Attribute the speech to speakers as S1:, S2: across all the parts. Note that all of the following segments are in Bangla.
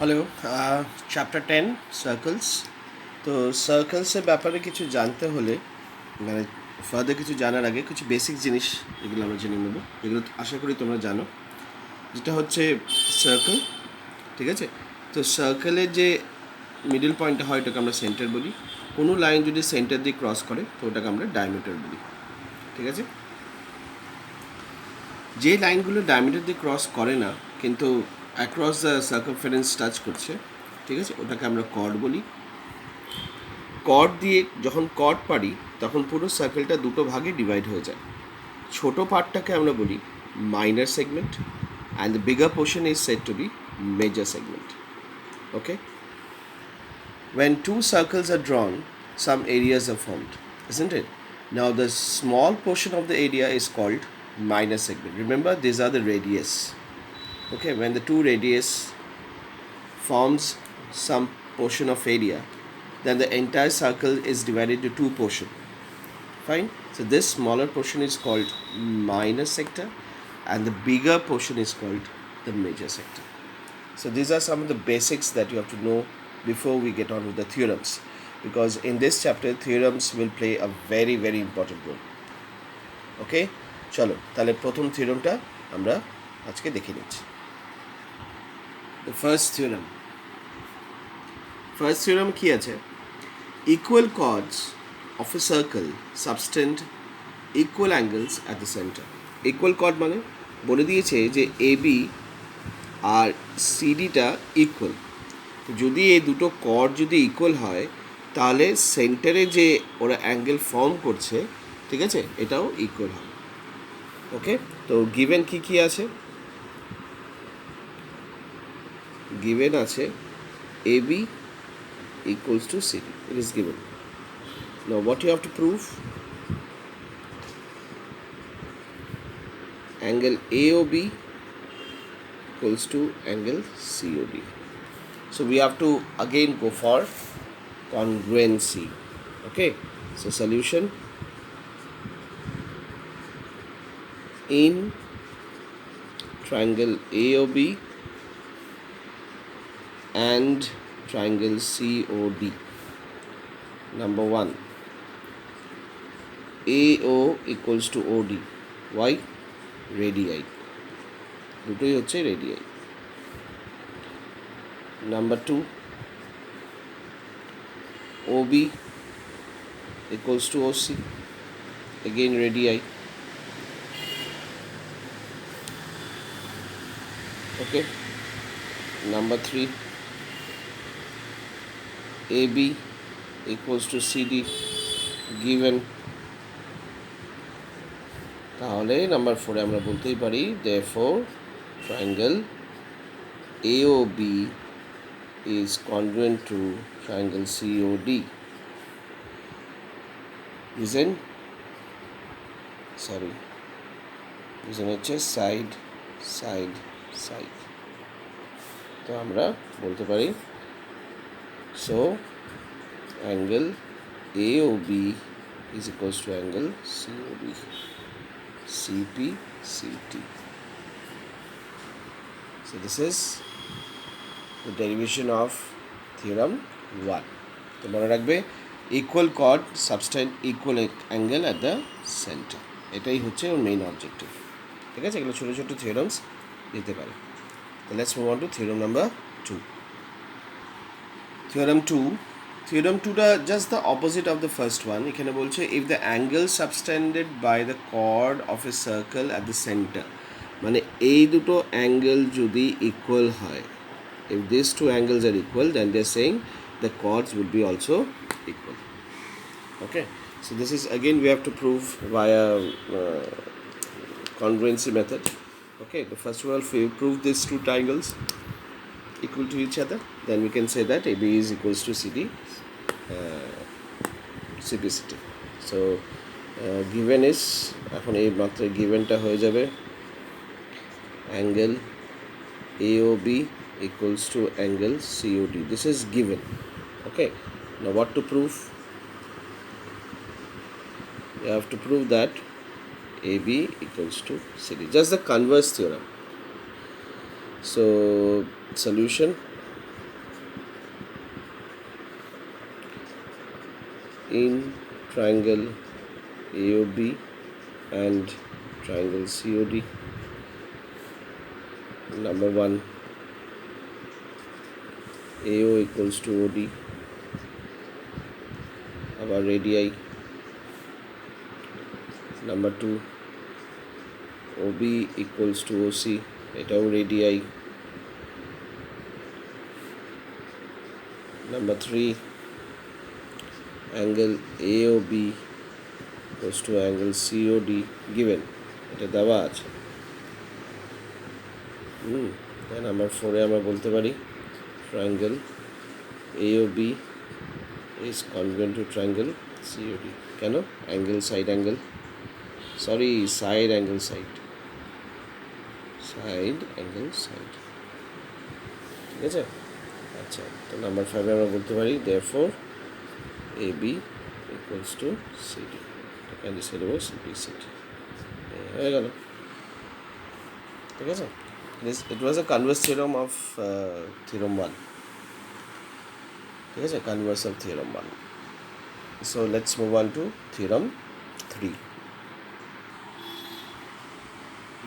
S1: Hello, chapter 10 circles. তো সার্কেলসের ব্যাপারে কিছু জানতে হলে মানে ফার্দার কিছু জানার আগে কিছু বেসিক জিনিস এগুলো আমরা জেনে নেব, এগুলো আশা করি তোমরা জানো। যেটা হচ্ছে সার্কেল, ঠিক আছে? তো সার্কেলের যে মিডল পয়েন্টটা হয় ওটাকে আমরা সেন্টার বলি। কোনো লাইন যদি সেন্টার দিয়ে ক্রস করে তো ওটাকে আমরা ডায়ামিটার বলি, ঠিক আছে? যে লাইনগুলো ডায়ামিটার দিয়ে ক্রস করে না কিন্তু অ্যাক্রস দ্য সার্কামফারেন্স টাচ করছে, ঠিক আছে, ওটাকে আমরা কর্ড বলি। কর্ড দিয়ে যখন কর্ড পারি তখন পুরো সার্কেলটা দুটো ভাগে ডিভাইড হয়ে যায়। ছোট পার্টটাকে আমরা বলি minor segment and the bigger portion is said to be major segment. Okay, when two circles are drawn some areas are formed, isn't it? Now the small portion of the area is called minor segment. Remember, these are the radius. Okay, when the two radius forms some portion of area, then the entire circle is divided into two portions. Fine. So this smaller portion is called minor sector and the bigger portion is called the major sector. So these are some of the basics that you have to know before we get on with the theorems, because in this chapter theorems will play a very very important role. Okay, চলো তাহলে প্রথম থিওরামটা আমরা আজকে দেখে নিচ্ছি। The first theorem কি আছে? Equal chords of a circle subtend equal angles at the center. Equal chord মানে বলে দিয়েছে যে AB আর সিডিটা ইকুয়াল। তো যদি এই দুটো কর্ড যদি ইকুয়াল হয় তাহলে সেন্টারে যে ওরা অ্যাঙ্গেল ফর্ম করছে, ঠিক আছে, এটাও ইকুয়াল হবে। ওকে, তো গিভেন কি কি আছে? গিভেন আছে AB equals to CD. It is given. Now what you have to prove? Angle AOB equals to angle COD. So we have to again go for congruency. Okay, so solution: in triangle AOB and triangle COD, number 1, AO equals to OD. Why? Radii, দুটোই হচ্ছে radii. Number 2, OB equals to OC, again radii. Okay, number 3, AB equals to CD, given. তাহলে নাম্বার 4 আমরা বলতেই পারি therefore triangle AOB is congruent to triangle COD. Reason হচ্ছে সাইড সাইড সাইড। তো আমরা বলতে পারি so angle AOB is equals to angle COB, CPCT. So this is the derivation of theorem 1. তো মনে রাখবে equal chord subtend equal angle at the center, এটাই হচ্ছে ওর মেইন অবজেক্টিভ। ঠিক আছে, এগুলো ছোটো ছোটো থিওরামস দিতে পারে। তো let's move on to theorem number 2. Theorem 2টা just the opposite of the first one. এখানে বলছে if the angle subtended by the chord of a circle at the centre, মানে এই দুটো অ্যাঙ্গেল যদি ইকুয়াল হয়, if these two angles are equal then they are saying the chords will be also equal. Okay, so this is again we have to prove via congruency method. Okay, the first of all, if we prove these two triangles equal to each other, then we can say that AB is equals to CD, CPCT. So given is এখন এই মাত্র গিভেনটা হয়ে যাবে angle AOB equals to angle COD. This is given. Okay, now what to prove? You have to prove that AB equals to CD, just the converse theorem. So solution: in triangle AOB and triangle COD. Number 1, AO equals to OD, our radii. Number 2, OB equals to OC, এটাও radii. Number 3, angle AOB equals to angle COD given, এটা দেওয়া আছে। নাম্বার 4 আমরা বলতে পারি triangle AOB is congruent to triangle COD। কেন? Angle side angle, sorry side angle side, side angle side, ঠিক আছে। আচ্ছা, তো নাম্বার 5 আমরা বলতে পারি therefore AB equals to CD, cancel দেবো CB CD, হয়ে গেল, ঠিক আছে। It was a converse theorem of theorem 1, ঠিক আছে, converse of theorem 1. So let's move on to theorem 3.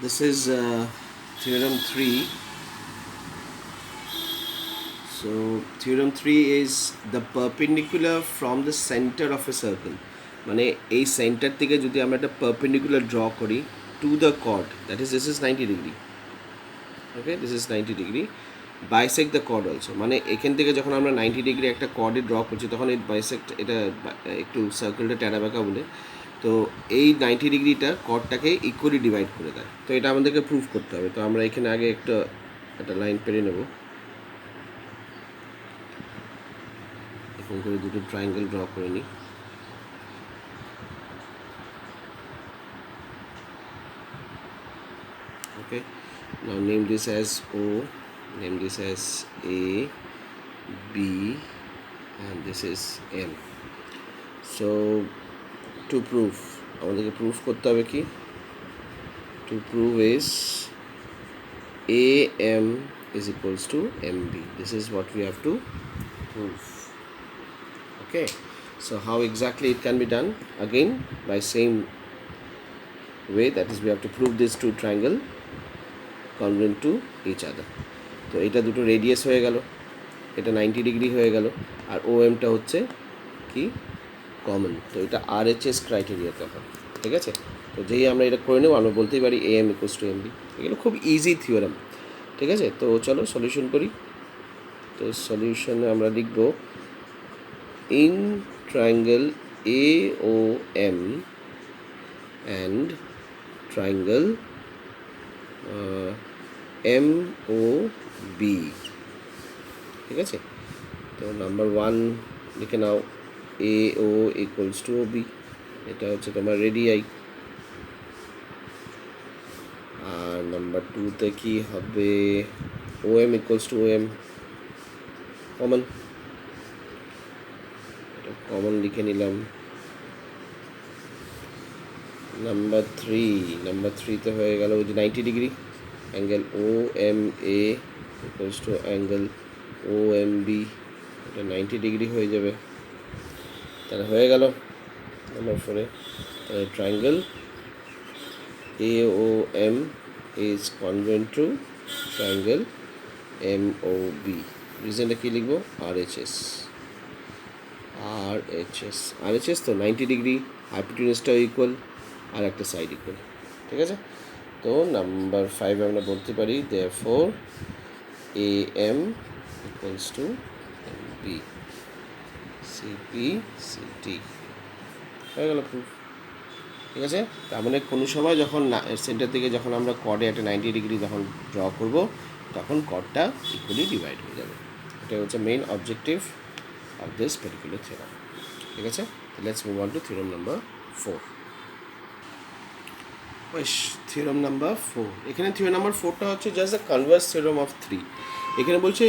S1: This is theorem 3. So theorem 3 is the perpendicular from the center of a circle, মানে এই সেন্টার থেকে যদি আমরা একটা পারপেন্ডিকুলার ড্র করি to the chord, that is this is 90 degree, okay, this is 90 degree, bisect the chord also, মানে এখান থেকে যখন আমরা 90 ডিগ্রি একটা কর্ডে ড্র করছি তখন এই বাইসেক্ট, এটা একটু সার্কেলটা ট্যাড়া বাঁকা বলে, তো এই 90 ডিগ্রিটা কর্ডটাকে ইকুয়ালি ডিভাইড করে দেয়। তো এটা আমাদেরকে প্রুফ করতে হবে। তো আমরা এখানে আগে একটা লাইন পেরে নেব, এরকম করে দুটো ট্রায়াঙ্গেল ড্র করে নিই। Okay, now name this as O, name this as A, B, and this is M. So to prove, আমাদেরকে প্রুফ করতে হবে কি? To prove is AM is equals to MB. This is what we have to prove. Okay, so how exactly it can be done? Again by same way, that is we have to prove these two triangle congruent to each other. তো এটা দুটো রেডিয়াস হয়ে গেল, এটা 90 ডিগ্রি হয়ে গেল, আর OMটা হচ্ছে কি কমন, তো এটা RHS ক্রাইটেরিয়াতে হয়, ঠিক আছে। তো যেই আমরা এটা করে নেব, আমরা বলতেই পারি AM ইকুয়ালস টু MB। এগুলো খুব ইজি থিওরাম, ঠিক আছে। তো চলো সলিউশন করি। তো সলিউশনে আমরা লিখব in triangle AOM and triangle MOB, ঠিক আছে। তো নাম্বার 1 লিখে নাও AO ইকুয়ালস টু OB, এটা হচ্ছে তোমার রেডিয়াই। আর নাম্বার 2তে কি হবে? OM equals to OM, common, এটা কমন লিখে নিলাম। নাম্বার 3তে হয়ে গেল ওই যে 90 degree, angle OMA equals to angle OMB, এটা 90 ডিগ্রি হয়ে যাবে, তাহলে হয়ে গেল নাম্বার 4-এ। তাহলে triangle AOM is congruent to triangle MOB। রিজনটা কী লিখবো? RHS তো 90 ডিগ্রি, হাইপোটেনিউসটাও ইকুয়াল, আর একটা সাইড ইকুয়াল, ঠিক আছে। তো নাম্বার 5 আমরা বলতে পারি therefore AM equals to MB, CP CT, হয়ে গেল প্রুফ, ঠিক আছে। তার মানে কোনো সময় যখন সেন্টার থেকে যখন আমরা কর্ডে একটা 90 ডিগ্রি যখন ড্র করব, তখন কর্ডটা ইকুয়ালি ডিভাইড হয়ে যাবে। এটা হচ্ছে main objective of this particular theorem, ঠিক আছে। Let's move on to theorem number 4। Theorem number 4, এখানে থিওরাম নাম্বার 4টা হচ্ছে just the converse theorem of 3। এখানে বলছে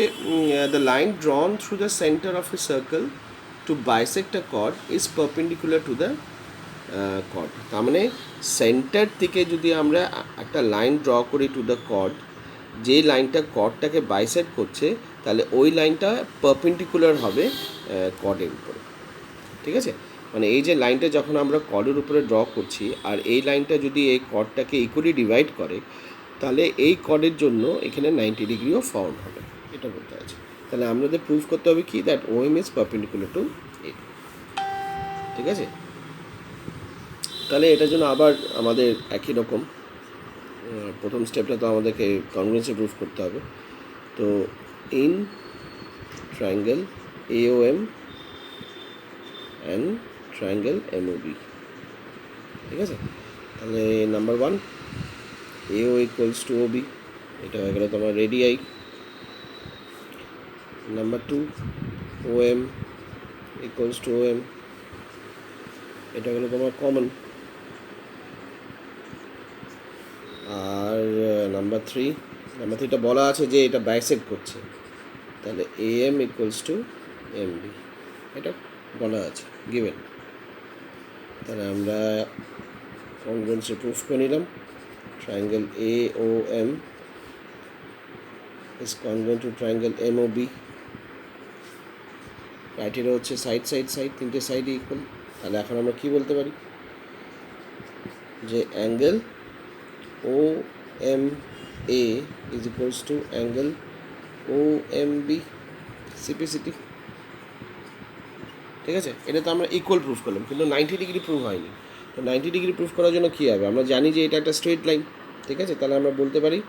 S1: the line drawn through the centre of a circle to bisect a chord is perpendicular to the chord. তার মানে সেন্টার থেকে যদি আমরা একটা লাইন ড্র করি টু দ্য কর্ড, যে লাইনটা কর্ডটাকে বাইসেক্ট করছে, তাহলে ওই লাইনটা পারপেন্ডিকুলার হবে কর্ডের উপরে, ঠিক আছে। মানে এই যে লাইনটা যখন আমরা কর্ডের উপরে ড্র করছি আর এই লাইনটা যদি এই কর্ডটাকে ইকুয়ালি ডিভাইড করে, তাহলে এই কর্ডের জন্য এখানে 90 ডিগ্রিও ফর্ম হবে, এটা বলতে আছে। তাহলে আমাদের প্রুফ করতে হবে কি, that OM is perpendicular to A. ঠিক আছে, তাহলে এটার জন্য আবার আমাদের একই রকম প্রথম স্টেপটা তো আমাদেরকে কনগ্রুয়েন্সি প্রুফ করতে হবে। তো in triangle AOM and triangle MOB, ঠিক আছে। তাহলে number 1 AO equals to OB, এটা হয়ে গেল তোমার radii. Number 2 OM equals to OM, এটা হলো তোমার কমন। আর নাম্বার 3টা বলা আছে যে এটা বাইসেক্ট করছে, তাহলে AM ইকুয়ালস টু MB, এটা বলা আছে গিভেন। তাহলে আমরা কনগ্রুয়েন্সি প্রুফ করে নিলাম, triangle AOM is congruent to triangle MOB। Criteria হচ্ছে সাইড, তিনটে সাইডই ইকুয়াল। তাহলে এখন আমরা কি বলতে পারি, যে angle OMA is equals to angle OMB CPCT। ঠিক আছে, এটা তো আমরা ইকুয়াল প্রুফ করলাম, কিন্তু 90 ডিগ্রি প্রুফ হয়নি। তো 90 ডিগ্রি প্রুফ করার জন্য কী হবে, আমরা জানি যে এটা একটা স্ট্রেট লাইন। ঠিক আছে, তাহলে আমরা বলতে পারি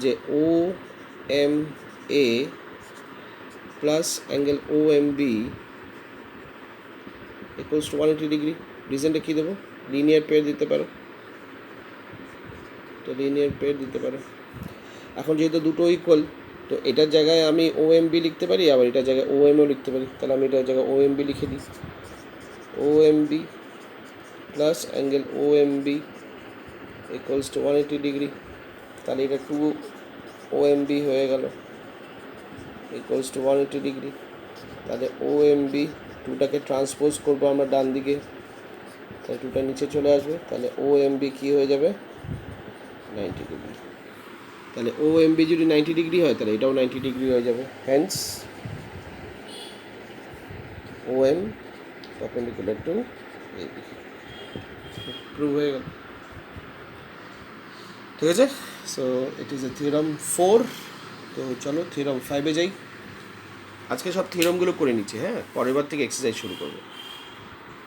S1: যে OMA plus angle OMB equals to 180 degree. রিজনটা কী দেবো, লিনিয়ার পেয়ার দিতে পারো, তো লিনিয়ার পেয়ার দিতে পারো। এখন যেহেতু দুটো ইকুয়াল, তো এটার জায়গায় আমি OMB লিখতে পারি, আবার এটার জায়গায় OMও লিখতে পারি। তাহলে আমি এটার জায়গায় OMB লিখে দিই, OMB plus angle OMB equals to 180 degree. তাহলে এটা 2 OMB হয়ে গেল ইকুয়ালস টু 180 ডিগ্রি। তাহলে OMB 2টাকে ট্রান্সপোজ করবো আমরা ডান দিকে, তাহলে 2টা নিচে চলে আসবে। তাহলে OMB কী হয়ে যাবে, 90 ডিগ্রি। তাহলে OMB যদি 90 ডিগ্রি হয়, তাহলে এটাও 90 ডিগ্রি হয়ে যাবে। Hence OM perpendicular to AB, prove হয়ে গেল। ঠিক আছে, so it is a theorem 4। তো চলো থিওরাম 5-এ যাই। আজকে সব থিওরামগুলো করে নিচ্ছি, হ্যাঁ, পরের বার থেকে এক্সারসাইজ শুরু করবো।